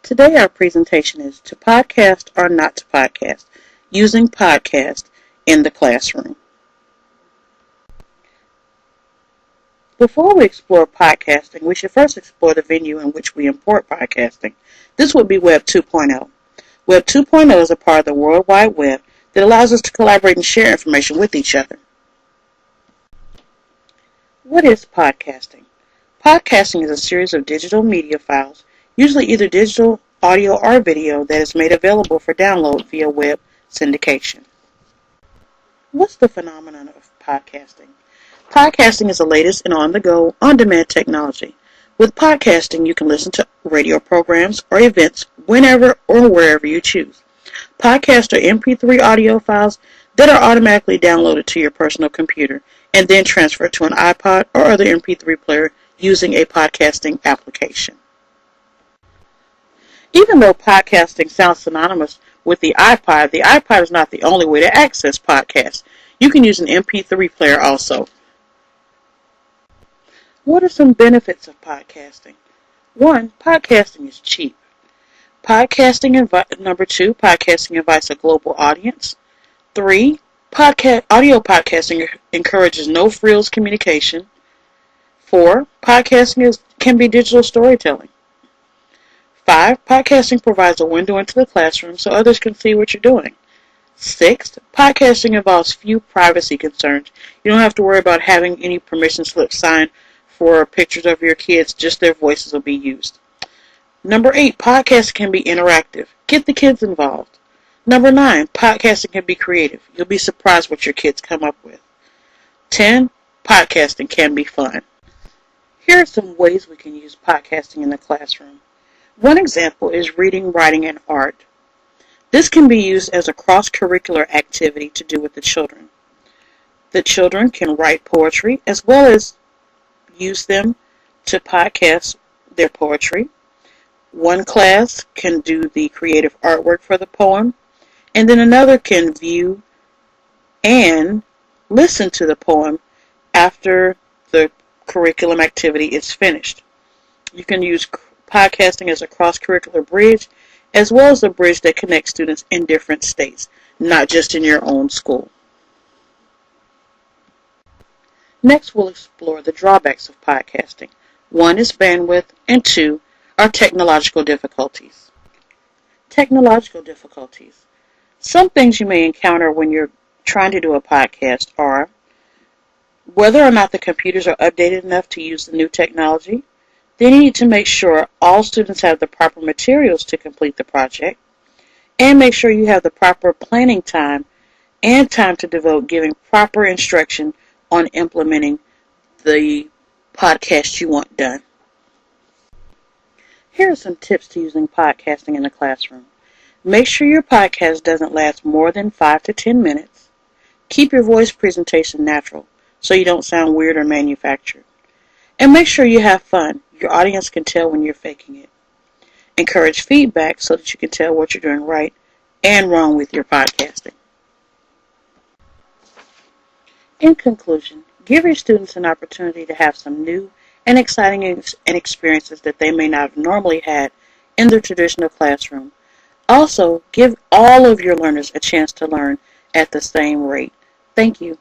Today our presentation is to podcast or not to podcast, using podcast in the classroom. Before we explore podcasting, we should first explore the venue in which we import podcasting. This would be Web 2.0. Web 2.0 is a part of the World Wide Web that allows us to collaborate and share information with each other. What is podcasting? Podcasting is a series of digital media files, usually either digital, audio, or video, that is made available for download via web syndication. What's the phenomenon of podcasting? Podcasting is the latest and on-the-go, on-demand technology. With podcasting, you can listen to radio programs or events whenever or wherever you choose. Podcasts are MP3 audio files that are automatically downloaded to your personal computer and then transferred to an iPod or other MP3 player using a podcasting application. Even though podcasting sounds synonymous with the iPod is not the only way to access podcasts. You can use an MP3 player also. What are some benefits of podcasting? 1. Podcasting is cheap. Number 2, podcasting invites a global audience. 3, audio podcasting encourages no-frills communication. 4, podcasting can be digital storytelling. 5, podcasting provides a window into the classroom so others can see what you're doing. 6, podcasting involves few privacy concerns. You don't have to worry about having any permission slips signed for pictures of your kids, just their voices will be used. Number 8, podcasting can be interactive. Get the kids involved. Number 9, podcasting can be creative. You'll be surprised what your kids come up with. 10, podcasting can be fun. Here are some ways we can use podcasting in the classroom. One example is reading, writing, and art. This can be used as a cross-curricular activity to do with the children. The children can write poetry as well as use them to podcast their poetry. One class can do the creative artwork for the poem, and then another can view and listen to the poem after the curriculum activity is finished. You can use podcasting as a cross-curricular bridge, as well as a bridge that connects students in different states, not just in your own school. Next, we'll explore the drawbacks of podcasting. 1 is bandwidth, and 2 are technological difficulties. Technological difficulties. Some things you may encounter when you're trying to do a podcast are whether or not the computers are updated enough to use the new technology. Then you need to make sure all students have the proper materials to complete the project, and make sure you have the proper planning time and time to devote giving proper instruction on implementing the podcast you want done. Here are some tips to using podcasting in the classroom. Make sure your podcast doesn't last more than 5 to 10 minutes. Keep your voice presentation natural so you don't sound weird or manufactured. And make sure you have fun. Your audience can tell when you're faking it. Encourage feedback so that you can tell what you're doing right and wrong with your podcasting. In conclusion, give your students an opportunity to have some new and exciting experiences that they may not have normally had in the traditional classroom. Also, give all of your learners a chance to learn at the same rate. Thank you.